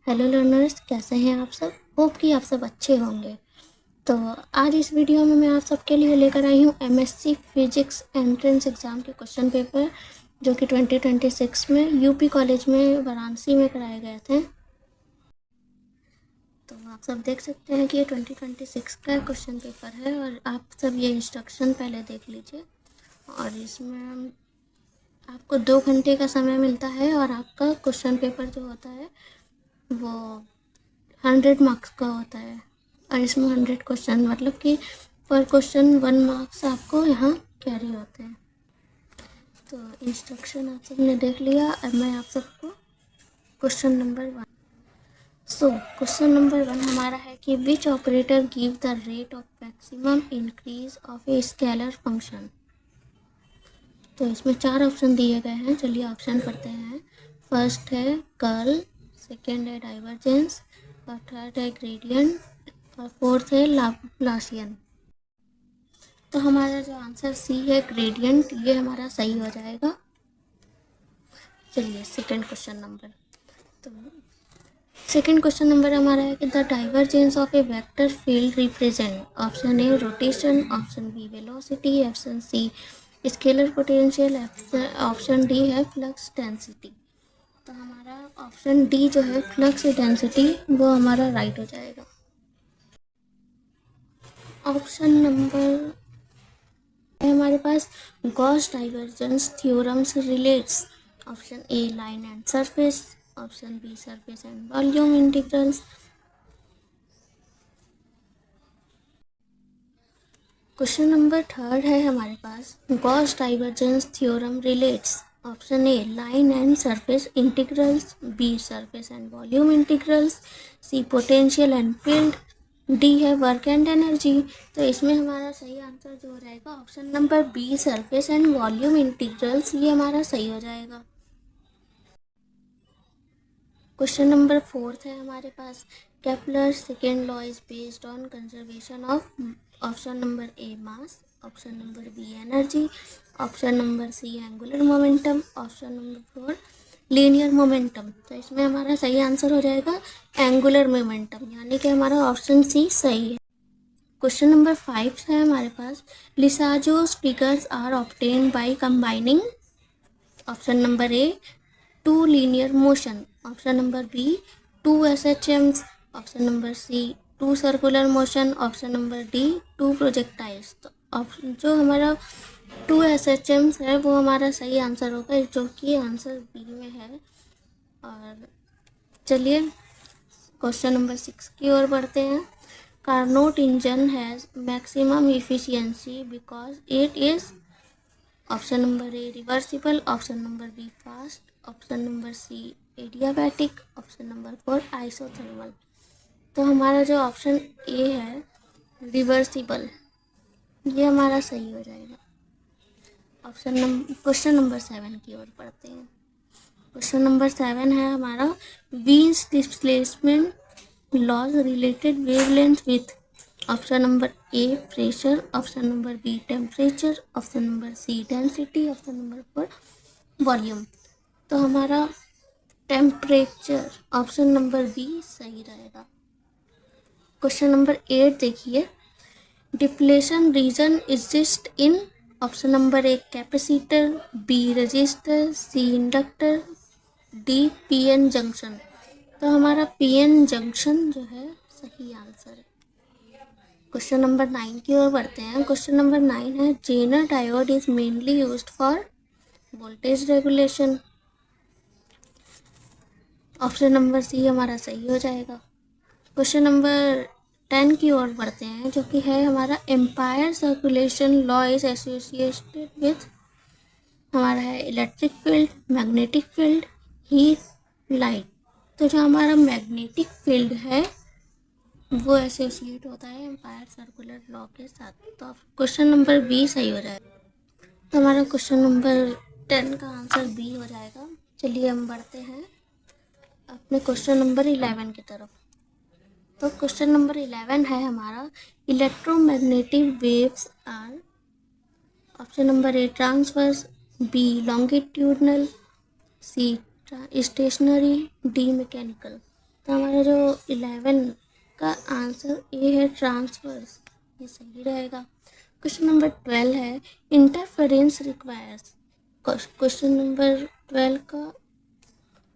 Hello learners, कैसे हैं आप सब। होप कि आप सब अच्छे होंगे। तो आज इस वीडियो में मैं आप सबके लिए लेकर आई हूँ एमएससी फिजिक्स एंट्रेंस एग्ज़ाम के क्वेश्चन पेपर, जो कि 2026 में यूपी कॉलेज में वाराणसी में कराए गए थे। तो आप सब देख सकते हैं कि ये 2026 का क्वेश्चन पेपर है और आप सब ये इंस्ट्रक्शन पहले देख लीजिए। और इसमें आपको 2 घंटे का समय मिलता है और आपका क्वेश्चन पेपर जो होता है वो 100 मार्क्स का होता है। और इसमें 100 क्वेश्चन मतलब कि पर क्वेश्चन 1 मार्क्स आपको यहाँ कैरी होते हैं। तो इंस्ट्रक्शन आप सबने देख लिया। अब मैं आप सबको क्वेश्चन नंबर 1। क्वेश्चन नंबर 1 हमारा है कि which operator give the rate of maximum increase of a scalar function. तो इसमें 4 ऑप्शन दिए गए हैं। चलिए ऑप्शन पढ़ते हैं। फर्स्ट है कर्ल, सेकेंड है डाइवर्जेंस, और थर्ड है ग्रेडियंट, और फोर्थ है लाप्लासियन। तो हमारा जो आंसर सी है ग्रेडियंट, ये हमारा सही हो जाएगा। चलिए सेकंड क्वेश्चन नंबर। तो सेकंड क्वेश्चन नंबर हमारा है कि the divergence of a vector field represent. Option A rotation, option B velocity, option C scalar potential, option D है फ्लक्स डेंसिटी। तो हमारा ऑप्शन डी जो है फ्लक्स डेंसिटी, वो हमारा राइट हो जाएगा। ऑप्शन नंबर है हमारे पास Gauss divergence theorems relates. Option A line and surface, option B surface and volume integrals. Question number third है हमारे पास Gauss divergence theorem relates. Option A line and surface integrals, B surface and volume integrals, C potential and field, D है work and energy. तो इसमें हमारा सही answer जो हो जाएगा option number B surface and volume integrals, ये हमारा सही हो जाएगा। क्वेश्चन नंबर फोर्थ है हमारे पास Kepler second law is based on conservation of. Option number A mass, option number B energy, option number C angular momentum, option number four linear momentum. तो इसमें हमारा सही आंसर हो जाएगा एंगुलर मोमेंटम, यानी कि हमारा ऑप्शन सी सही है। क्वेश्चन नंबर 5 है हमारे पास Lissajous figures are obtained by combining. Option number A 2 linear motion, option number B 2 SHMs, option number C 2 circular motion, option number D 2 projectiles. तो ऑप्शन जो हमारा 2 SHMs है वो हमारा सही आंसर होगा, जो कि आंसर बी में है। और चलिए क्वेश्चन नंबर 6 की ओर बढ़ते हैं। Carnot engine has maximum efficiency because it is. Option number A reversible, option number B fast, option number C adiabatic, option number 4 isothermal. तो हमारा जो ऑप्शन ए है रिवर्सिबल, ये हमारा सही हो जाएगा। क्वेश्चन नंबर 7 की ओर पढ़ते हैं। क्वेश्चन नंबर 7 है हमारा Wien's displacement laws related wavelength with. Option number A pressure, option number B temperature, option number C density, option number 4 volume. तो हमारा टेम्परेचर ऑप्शन नंबर बी सही रहेगा। क्वेश्चन नंबर 8 देखिए depletion region exist in. Option number A capacitor, B resistor, C inductor, D PN junction. तो हमारा PN junction जो है सही आंसर है। क्वेश्चन नंबर 9 की ओर बढ़ते हैं। क्वेश्चन नंबर 9 है Zener diode is mainly used for voltage regulation. Option number C हमारा सही हो जाएगा। क्वेश्चन नंबर 10 की ओर बढ़ते हैं, जो कि है हमारा Ampere circulation law is associated with. हमारा है electric field, magnetic field, heat, light. तो जो हमारा मैग्नेटिक फील्ड है वो एसोसिएट होता है एम्पायर सर्कुलर लॉ के साथ। तो क्वेश्चन नंबर बी सही हो जाएगा। तो हमारा क्वेश्चन नंबर 10 का आंसर बी हो जाएगा। चलिए हम बढ़ते हैं अपने क्वेश्चन नंबर 11 की तरफ। तो क्वेश्चन नंबर 11 है हमारा electromagnetic waves are. Option number A transverse, B longitudinal, C stationary, D mechanical. तो हमारा जो 11 का आंसर ए है ट्रांसफर्स, ये सही रहेगा। क्वेश्चन नंबर 12 है इंटरफेरेंस रिक्वायर्स। क्वेश्चन नंबर 12 का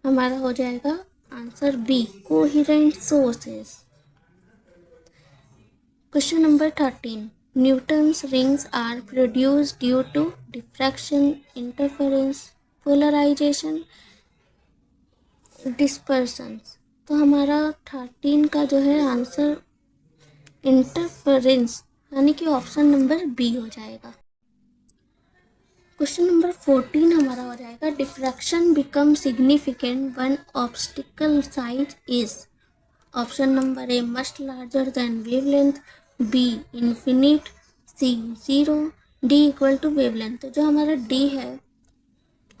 हमारा हो जाएगा answer B coherent sources. Question number 13 Newton's rings are produced due to diffraction, interference, polarisation, dispersions. तो हमारा 13 का जो है आंसर इंटरफेरेंस यानी कि ऑप्शन नंबर बी हो जाएगा। क्वेश्चन नंबर 14 हमारा हो जाएगा diffraction become significant when obstacle size is. Option number A much larger than wavelength, B infinite, C 0, D equal to wavelength. तो जो हमारा डी है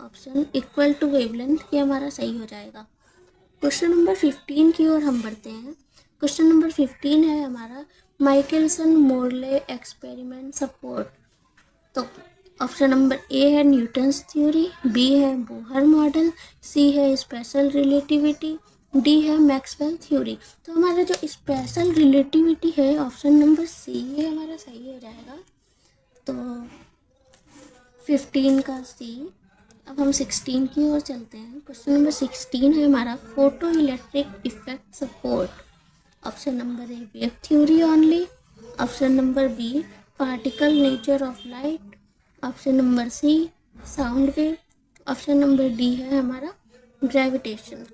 ऑप्शन इक्वल टू वेवलेंथ, ये हमारा सही हो जाएगा। क्वेश्चन नंबर 15 की ओर हम बढ़ते हैं। क्वेश्चन नंबर 15 है हमारा माइकलसन मोरले एक्सपेरिमेंट सपोर्ट। तो ऑप्शन नंबर ए है न्यूटन्स थ्योरी, बी है बोहर मॉडल, सी है स्पेशल रिलेटिविटी, डी है मैक्सवेल थ्योरी। तो हमारा जो स्पेशल रिलेटिविटी है ऑप्शन नंबर सी, ये हमारा सही हो जाएगा। तो 15 का सी। अब हम 16 की ओर चलते हैं। क्वेश्चन नंबर 16 है हमारा photoelectric effect support. Option number A wave theory only, option number B particle nature of light, option number C sound wave, option number D है हमारा ग्रेविटेशन।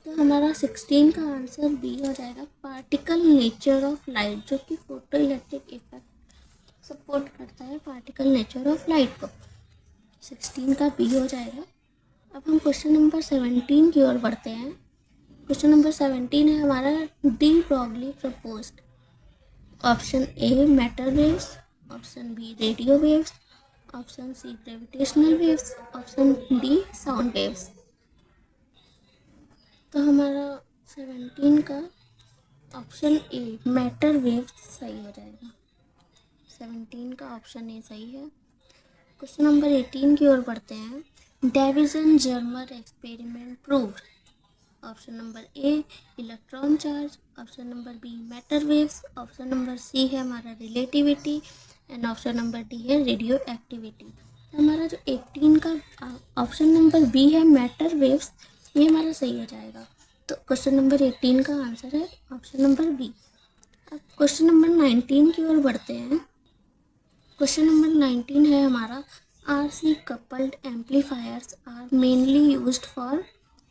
तो हमारा 16 का आंसर बी हो जाएगा पार्टिकल नेचर ऑफ लाइट, जो कि photo electric effect support करता है पार्टिकल नेचर ऑफ लाइट को। 16 का बी हो जाएगा। अब हम क्वेश्चन नंबर 17 की ओर बढ़ते हैं। क्वेश्चन नंबर 17 है हमारा de Broglie proposed. Option A matter waves, option B radio waves, option C gravitational waves, option D sound waves. तो हमारा 17 का ऑप्शन ए मैटर वेव्स सही हो जाएगा। 17 का ऑप्शन ए सही है। क्वेश्चन नंबर 18 की ओर बढ़ते हैं। Davisson Germer experiment proved. Option number A electron charge, option number B matter waves, option number C है हमारा relativity and option number D है रेडियो एक्टिविटी। हमारा जो 18 का ऑप्शन नंबर बी है मैटर वेव्स, ये हमारा सही हो जाएगा। तो क्वेश्चन नंबर 18 का आंसर है ऑप्शन नंबर बी। अब क्वेश्चन नंबर 19 की ओर बढ़ते हैं। क्वेश्चन नंबर 19 है हमारा RC coupled amplifiers are mainly used for.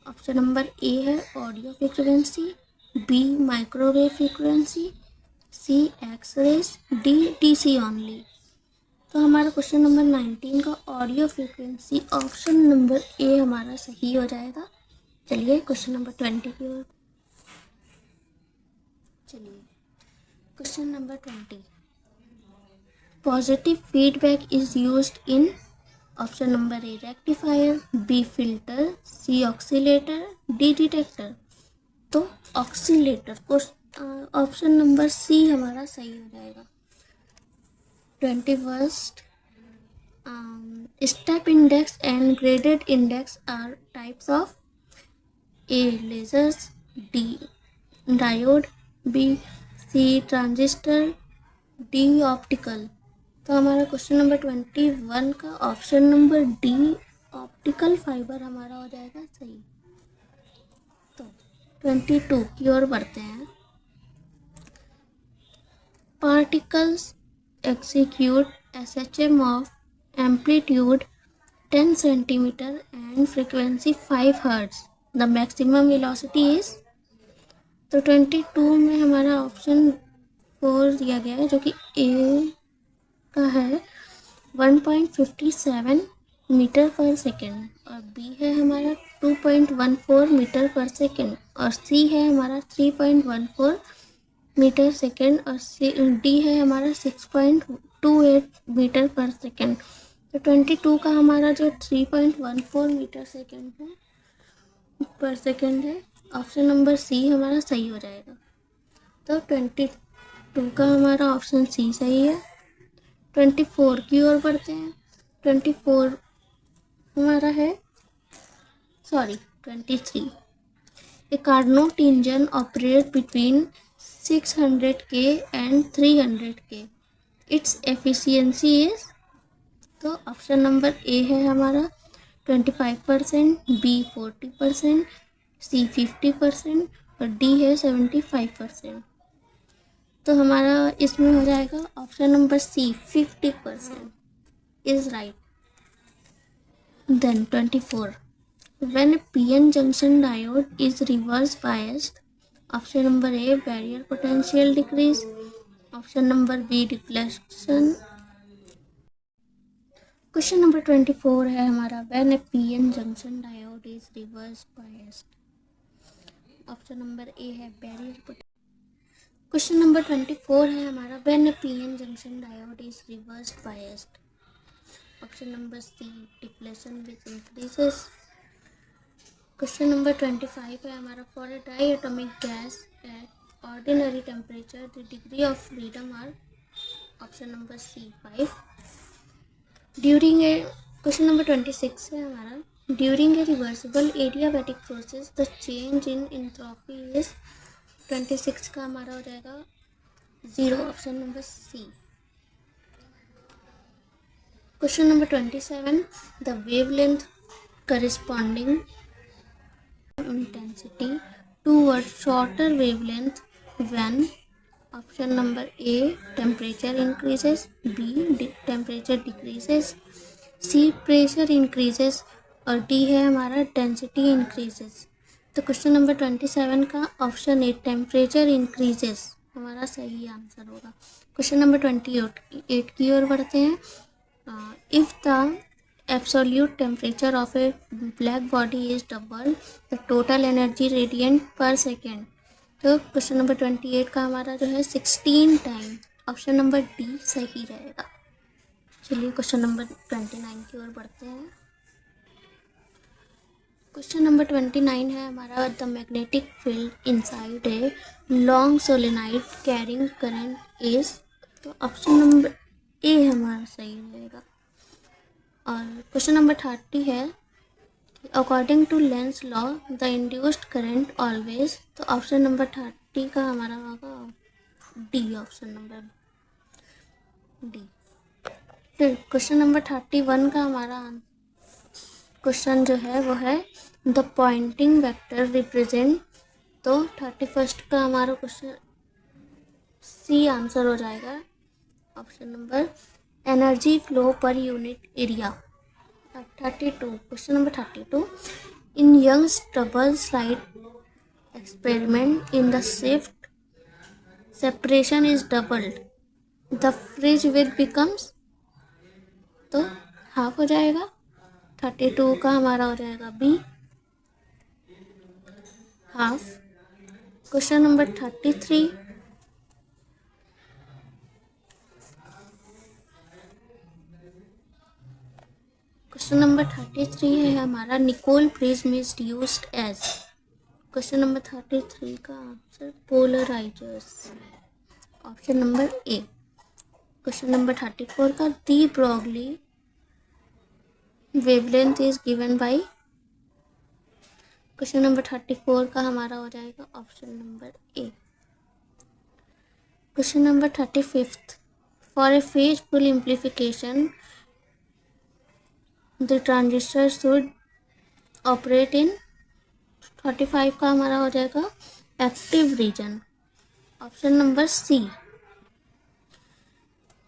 Option number A है audio frequency, B microwave frequency, C X-rays, D DC only. तो हमारा क्वेश्चन नंबर 19 का audio frequency option number A हमारा सही हो जाएगा। चलिए क्वेश्चन नंबर 20 की ओर चलिए। Question number 20 positive feedback is used in. Option number A rectifier, B filter, C oscillator, D detector. तो ऑक्सीलेटर को ऑप्शन नंबर सी हमारा सही हो जाएगा। 21st step index and graded index are types of. A lasers, D diode, B C transistor, D optical. तो हमारा question number 21 का option number D optical fibre हमारा हो जाएगा सही। तो 22 की ओर बढ़ते हैं। Particles execute SHM of amplitude 10 centimeter and frequency 5 Hz. The maximum velocity is। तो 22 में हमारा ऑप्शन 4 दिया गया है, जो कि ए का है 1.57 मीटर पर सेकेंड, और बी है हमारा 2.14 मीटर पर सेकेंड, और सी है हमारा 3.14 मीटर सेकेंड, और डी है हमारा 6.28 मीटर पर सेकेंड। तो 22 का हमारा जो 3.14 मीटर सेकेंड है पर सेकेंड है, ऑप्शन नंबर सी हमारा सही हो जाएगा। तो 22 का हमारा ऑप्शन सी सही है। 24 की ओर बढ़ते हैं। 24 हमारा है 23 A Carnot engine operates between 600K and 300K. Its efficiency is, तो ऑप्शन नंबर ए है हमारा 25%, बी 40%, सी 50% और डी है 75%। तो हमारा इसमें हो जाएगा option number C 50% is right. Then 24, when a PN junction diode is reverse biased, option number A barrier potential decrease, option number B deflection। Question number 24 है हमारा when a PN junction diode is reverse biased, option number A है barrier potential. Question number 24 है हमारा when a PN junction diode is reverse biased, option number C depletion which increases. Question number 25 है हमारा for a diatomic gas at ordinary temperature the degree of freedom are, option number C 5। During a question number 26 है हमारा during a reversible adiabatic process the change in entropy is, 26 का हमारा हो जाएगा 0, option number C. Question number 27, the wavelength corresponding intensity towards shorter wavelength when, option number A temperature increases, B temperature decreases, C pressure increases और D है हमारा density increases। तो question number 27 का option a temperature increases हमारा सही answer होगा। Question number 28 की ओर बढ़ते हैं। If the absolute temperature of a black body is double the total energy radiant per second, तो क्वेश्चन नंबर 28 का हमारा जो है 16 टाइम, ऑप्शन नंबर डी सही रहेगा। चलिए क्वेश्चन नंबर 29 की ओर बढ़ते हैं। क्वेश्चन नंबर 29 है हमारा the magnetic field inside a long solenoid carrying current is, तो ऑप्शन नंबर ए हमारा सही रहेगा। और क्वेश्चन नंबर 30 है according to Lenz law the induced current always, तो ऑप्शन नंबर 30 का हमारा होगा डी, ऑप्शन नंबर डी। फिर क्वेश्चन नंबर 31 का हमारा क्वेश्चन जो है वो है द पॉइंटिंग वेक्टर रिप्रेजेंट, तो 31 का हमारा क्वेश्चन सी आंसर हो जाएगा, option number energy flow per unit area. 32 question number 32, in Young's double slit experiment in the shift separation is doubled the fringe width becomes, तो हाफ हो जाएगा। 32 का हमारा हो जाएगा B half. Question number 33, question number 33 है हमारा Nicol prism is used as, question number 33 का answer polarisers, option number A. Question number 34 का de Broglie wavelength is given by, question number 34 का हमारा हो जाएगा option number A. Question number 35, for a phase full amplification the transistor should operate in, 35 का हमारा हो जाएगा active region, option number C.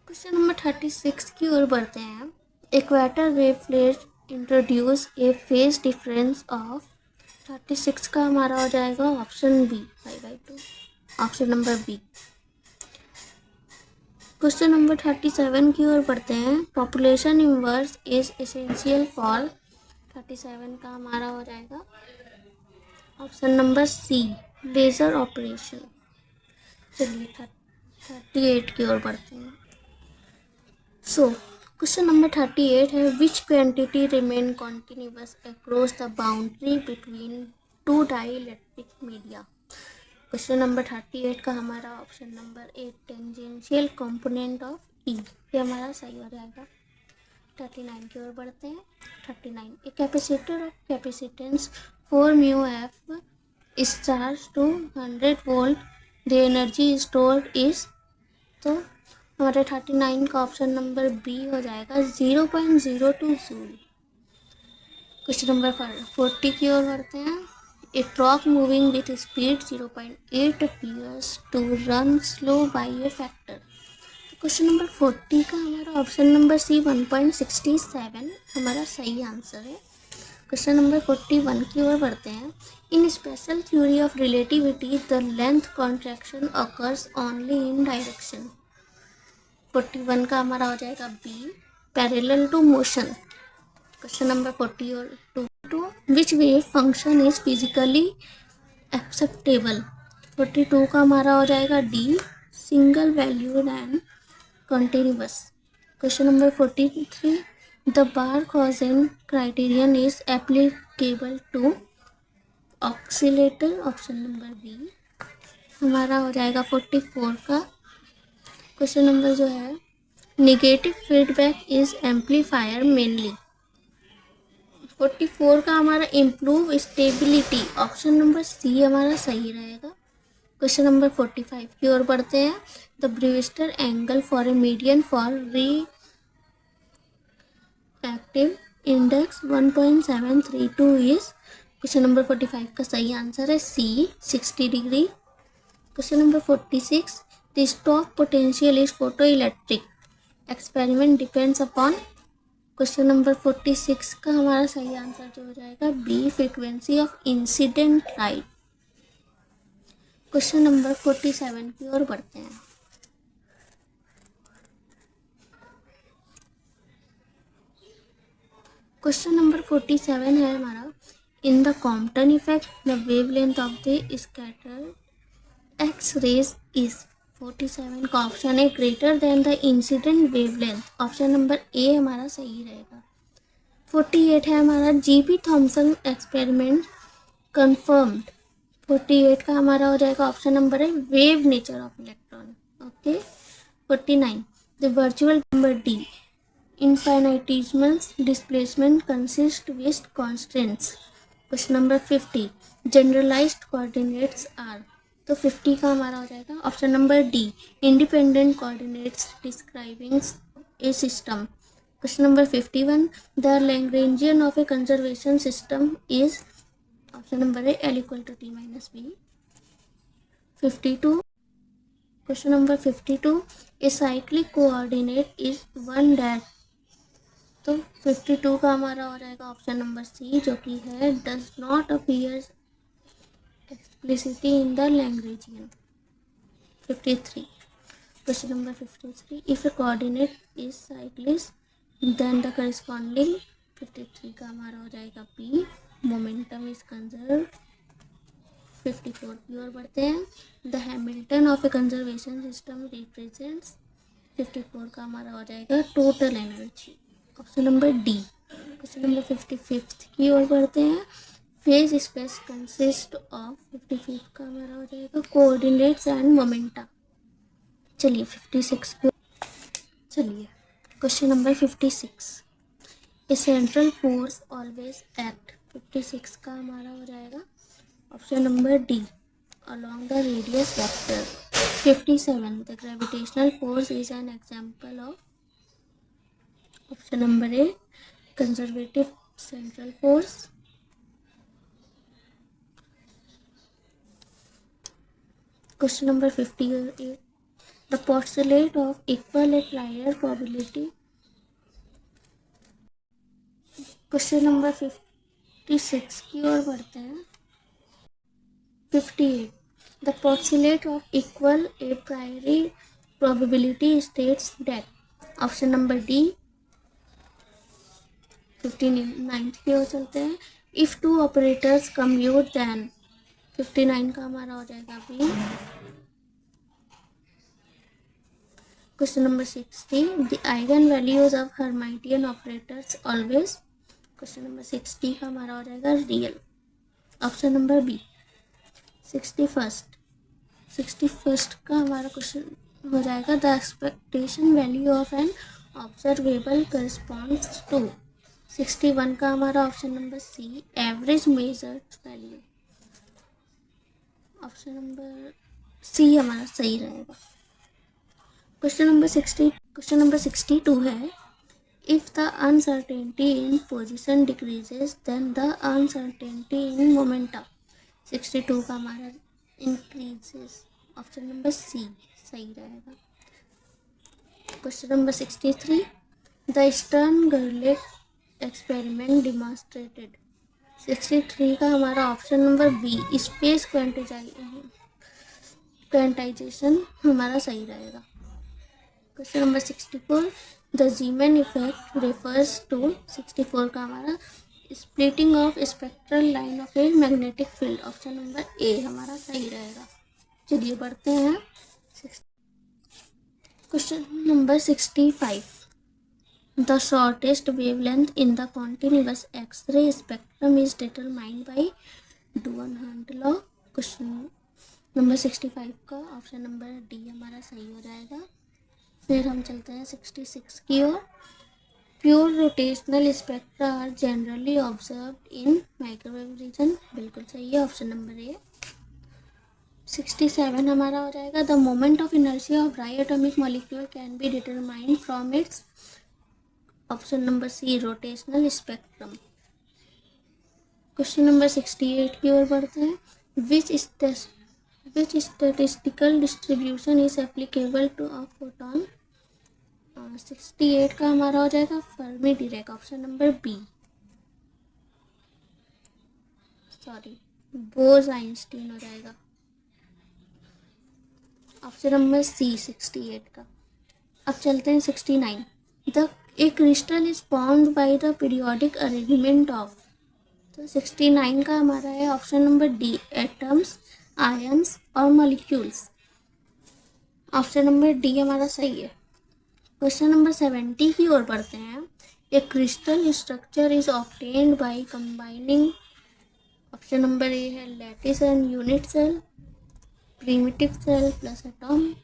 Question number 36 की ओर बढ़ते हैं। A quarter wave plate introduce a phase difference of, 36 का हमारा हो जाएगा option B 5/2, option number B. Question number 37 की ओर बढ़ते हैं। Population inverse is essential for, 37 का हमारा हो जाएगा option number C laser operation. चलिए 38 की ओर बढ़ते हैं। सो क्वेश्चन नंबर 38 है which quantity remain continuous across the boundary between two dielectric media, question number 38 का हमारा option number A tangential component of E, ये हमारा सही हो जाएगा। 39 की ओर बढ़ते हैं। 39 a capacitor of capacitance 4 μF is charged to 100 volt, the energy stored is, तो हमारे 39 का ऑप्शन नंबर बी हो जाएगा 0.02 जूल। क्वेश्चन नंबर 40 की ओर बढ़ते हैं। A truck moving with speed 0.8 appears to run slow by a factor। Question number 40 का हमारा ऑप्शन नंबर सी 1.67 हमारा सही आंसर है। क्वेश्चन नंबर 41 की ओर बढ़ते हैं। In special theory of relativity the length contraction occurs only in direction. 41 का हमारा हो जाएगा B parallel to motion. Question number 42 which wave function is physically acceptable. 42 का हमारा हो जाएगा D single valued and continuous. Question number 43 the Barkhausen criterion is applicable to oscillator. Option number B हमारा हो जाएगा 44 का। क्वेश्चन नंबर जो है negative feedback is amplifier mainly. 44 का हमारा improve stability. Option number C हमारा सही रहेगा। क्वेश्चन नंबर 45 की ओर बढ़ते हैं। The Brewster angle for a medium for refractive index 1.732 is. Question number 45 का सही आंसर है C 60 degree. Question number 46 the stopping potential is photoelectric experiment depends upon. Question number 46 का हमारा सही आंसर जो हो जाएगा B frequency of incident light. Question number 47 की ओर बढ़ते हैं। क्वेश्चन नंबर 47 है हमारा in the Compton effect the wavelength of the scattered X rays is. 47 का ऑप्शन है greater than the incident wavelength. Option number A हमारा सही रहेगा। 48 है हमारा जीपी थॉमसन एक्सपेरिमेंट कंफर्म्ड। 48 का हमारा हो जाएगा ऑप्शन नंबर है wave nature of electron. Okay 49 the virtual number D infinitesimal displacement consist with constants. Question number 50 generalised coordinates are. तो 50 का हमारा हो जाएगा option number D independent coordinates describing a system. Question number 51 the Lagrangian of a conservation system is. Option number है L = T - B। 52 question number 52 a cyclic coordinate is one that. तो 52 का हमारा हो जाएगा ऑप्शन नंबर सी जो कि है does not appear explicitly in the Lagrangian। 53 question number 53 if a coordinate is cyclic then the corresponding। 53 का हमारा हो जाएगा P momentum is conserved। 54 की ओर बढ़ते हैं। the Hamilton of a conservation system represents। 54 का हमारा हो जाएगा total energy। Option number D. Question number 55 की ओर बढ़ते हैं। Phase space consist of. 55 का हमारा हो जाएगा कोऑर्डिनेट्स एंड मोमेंटा। चलिए 56 पे चलिए question number 56 a central force always act. 56 का हमारा हो जाएगा option number D along the radius vector. 57 the gravitational force is an example of. Option number A conservative central force. Question number 58 the postulate of equal a priori probability. Question number 56 की ओर बढ़ते हैं। 58 the postulate of equal a priori probability states that. Option number D. 59 की ओर चलते हैं। If two operators commute then. 59 का हमारा हो जाएगा B. Question number 60 the eigen values of Hermitian operators always. Question number 60 का हमारा हो जाएगा रियल। Option number B. 61 का हमारा क्वेश्चन हो जाएगा the expectation value of an observable corresponds to. 61 का हमारा option number C average measured value. Option number C हमारा सही रहेगा। क्वेश्चन नंबर 62 है, if the uncertainty in position decreases then the uncertainty in momentum. 62 का हमारा इंक्रीजेस, ऑप्शन नंबर सी सही रहेगा। क्वेश्चन नंबर 63, द स्टर्न गर्लिक एक्सपेरिमेंट डिमॉन्स्ट्रेटेड। 63 का हमारा option number B space quantisation हमारा सही रहेगा। Question number 64, the Zeeman effect refers to. 64 का हमारा splitting of spectral line of a magnetic field. Option number A हमारा सही रहेगा। चलिए बढ़ते हैं। Question number 65, the shortest wavelength in the continuous X-ray spectrum is determined by Duane Hunt law. Question number 65 का option number D हमारा सही हो जाएगा। फिर हम चलते हैं 66 की ओर। Pure rotational spectra are generally observed in microwave region. बिल्कुल सही है, ऑप्शन नंबर ए। 67 हमारा हो जाएगा, the moment of inertia of diatomic molecule can be determined from its. Option number C rotational spectrum. Question number 68 की ओर बढ़ते हैं, which statistical distribution is applicable to a photon. 68 का हमारा हो जाएगा Fermi Dirac. Option number B, sorry Bose Einstein हो जाएगा। ऑप्शन नंबर सी 68 का। अब चलते हैं 69, the A crystal is formed by the periodic arrangement of. तो 69 का हमारा है option number D atoms, ions और मॉलिक्यूल्स। ऑप्शन नंबर डी हमारा सही है। क्वेश्चन नंबर 70 की ओर बढ़ते हैं, a crystal structure is obtained by combining. Option number A है lattice and unit cell, primitive cell plus atom,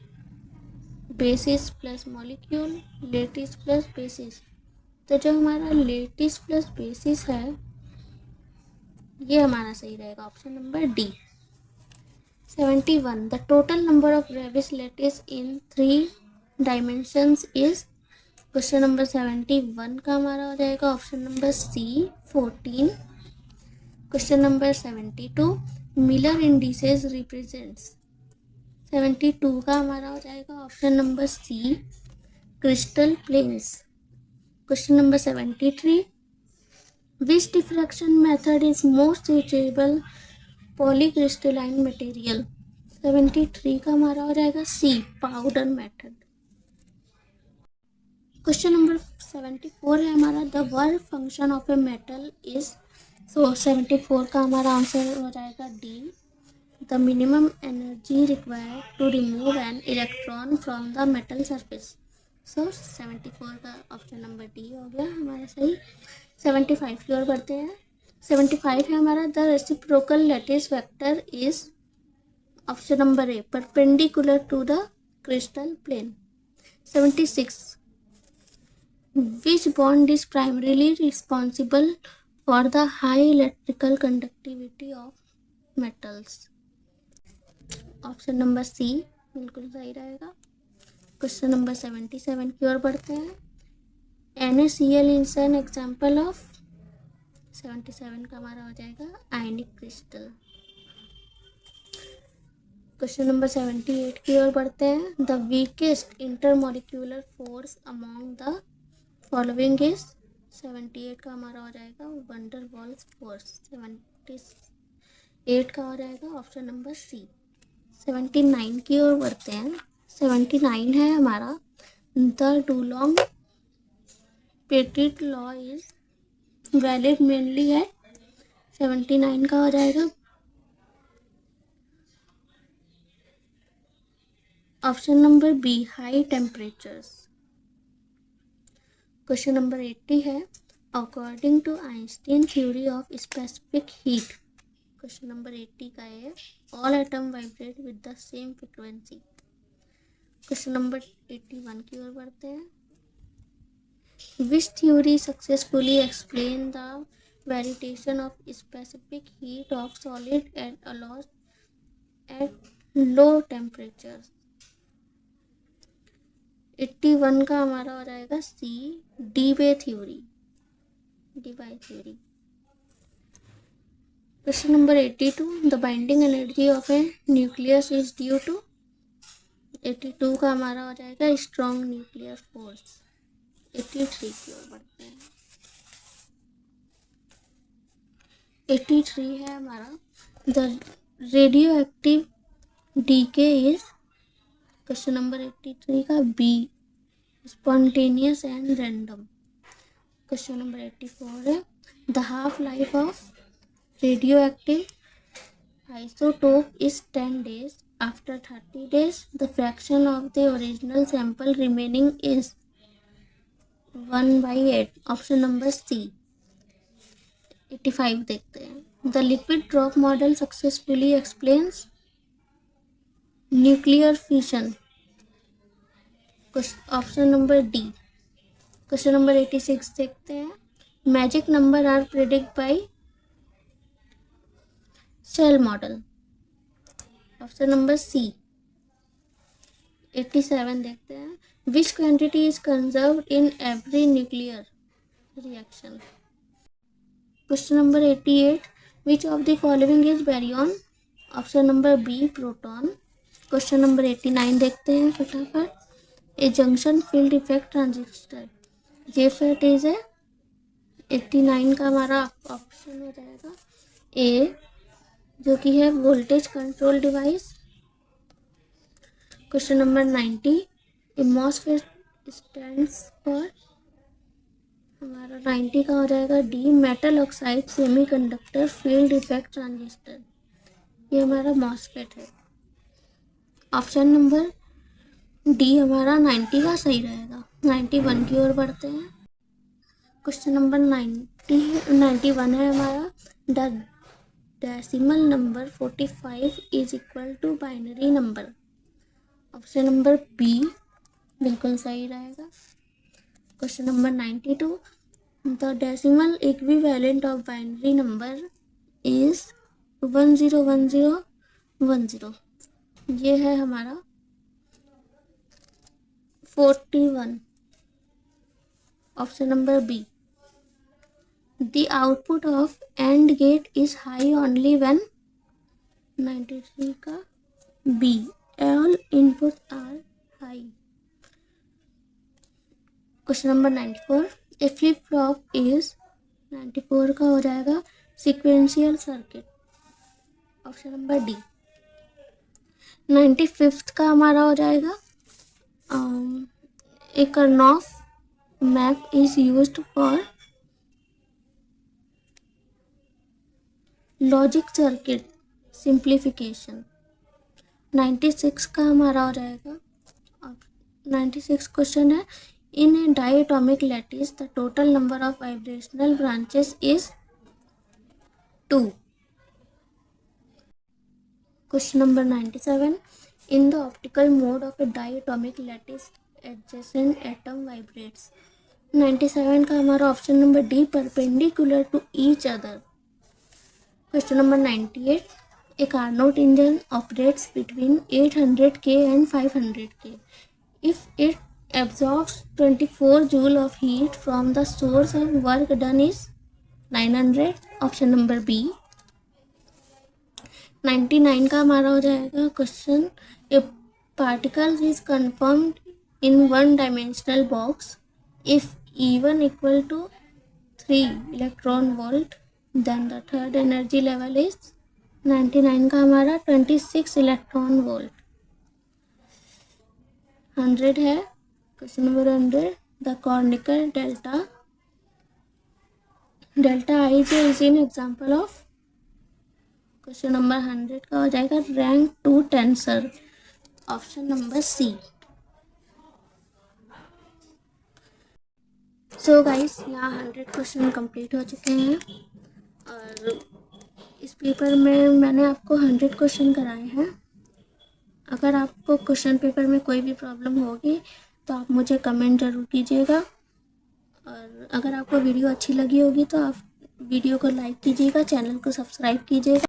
basis plus molecule, lattice plus basis. तो जो हमारा लेटिस प्लस बेसिस है ये हमारा सही रहेगा, option number D. 71, the total number of रेबिस lattice in 3 dimensions is. Question number 71 का हमारा हो जाएगा option number C 14। Question number 72, Miller indices represents. 72 का हमारा हो जाएगा option number C crystal planes. Question number 73, which diffraction method is most suitable polycrystalline material. 73 का हमारा हो जाएगा C powder method. Question number 74 है हमारा, the work function of a metal is. So 74 का हमारा आंसर हो जाएगा D, the minimum energy required to remove an electron from the metal surface. So 74 का ऑप्शन नंबर डी हो गया हमारा सही। 75 की ओर बढ़ते हैं। 75 है हमारा, the reciprocal lattice vector is. Option number A perpendicular to the crystal plane. 76, which bond is primarily responsible for the high electrical conductivity of metals। Option number C बिल्कुल सही रहेगा। क्वेश्चन नंबर 77 की ओर बढ़ते हैं, NaCl is an example of. 77 का हमारा हो जाएगा आयनिक क्रिस्टल। क्वेश्चन नंबर 78 की ओर बढ़ते हैं, the weakest intermolecular force among the following is. 78 का हमारा हो जाएगा वंडर वॉल्स फोर्स। 78 का हो जाएगा ऑप्शन नंबर सी। 79 की ओर बढ़ते हैं। 79 है हमारा, the Dulong Petit law is valid mainly है। 79 का हो जाएगा option number B high temperatures. Question number 80 है, according to Einstein theory of specific heat. Question number 80 का है, all atom vibrate with the same frequency. Question number 81 की ओर बढ़ते हैं, which theory successfully explain the variation of specific heat of solid and allows at low temperature. 81 का हमारा हो जाएगा C, Debye theory. Question number 82, the binding energy of a nucleus is due to. 82 का हमारा हो जाएगा strong nuclear force. 83 की ओर बढ़ते हैं। 83 है हमारा, the radio active decay is. Question number 83 का B, spontaneous and random. Question number 84 है, the half life of radio active isotope is 10 days. After 30 days, the fraction of the original sample remaining is 1/8. Option number C. 85 देखते हैं, the liquid drop model successfully explains nuclear fission. Option number D. Question number 86 देखते हैं, magic number are predict by shell model. Option number C. 87 देखते हैं, which quantity is conserved in every nuclear reaction. Question number 88, which of the following is baryon. Option number B, proton. Question number 89 देखते हैं फटाफट, a junction field effect transistor, J fat is है। 89 का हमारा option हो जाएगा ए, जो कि है voltage control device. Question number 90, A MOSFET stands for. हमारा 90 का हो जाएगा D, metal oxide semiconductor field effect transistor. ये हमारा मॉसफेट है। ऑप्शन नंबर डी हमारा 90 का सही रहेगा। 91 की ओर बढ़ते हैं। क्वेश्चन नंबर 91 है हमारा, the decimal number 45 is equal to binary number. Option number B बिल्कुल सही रहेगा। Question number 92, the decimal equivalent of binary number is 101010। ये है हमारा 41। Option number B. The output of AND gate is high only when। 93 का B, all inputs are high। Question number 94, a flip flop is. 94 का हो जाएगा sequential circuit. Option number D. 95 का हमारा हो जाएगा, a Karnaugh map is used for logic circuit simplification. 96 का हमारा हो जाएगा, 96 क्वेश्चन है, in a diatomic lattice the total number of vibrational branches is 2। Question number 97, in the optical mode of a diatomic lattice adjacent atom vibrates. 97 का हमारा option number D, perpendicular to each other. Question number 98, a Carnot engine operates between 800K and 500K. If it absorbs 24 joule of heat from the source and work done is 900। Option number B. 99 का हमारा हो जाएगा question, a particle is confirmed in one dimensional box if E1 equal to 3 electron volt, then the third energy level is. 99 का हमारा 26 electron volt. 100 है question number 100, the Kronecker delta I J is in example of. Question number 100 का हो जाएगा rank 2 tensor. Option number C. So guys, यहाँ 100 question complete हो चुके हैं और इस पेपर में मैंने आपको 100 क्वेश्चन कराए हैं। अगर आपको क्वेश्चन पेपर में कोई भी प्रॉब्लम होगी तो आप मुझे कमेंट ज़रूर कीजिएगा, और अगर आपको वीडियो अच्छी लगी होगी तो आप वीडियो को लाइक कीजिएगा, चैनल को सब्सक्राइब कीजिएगा।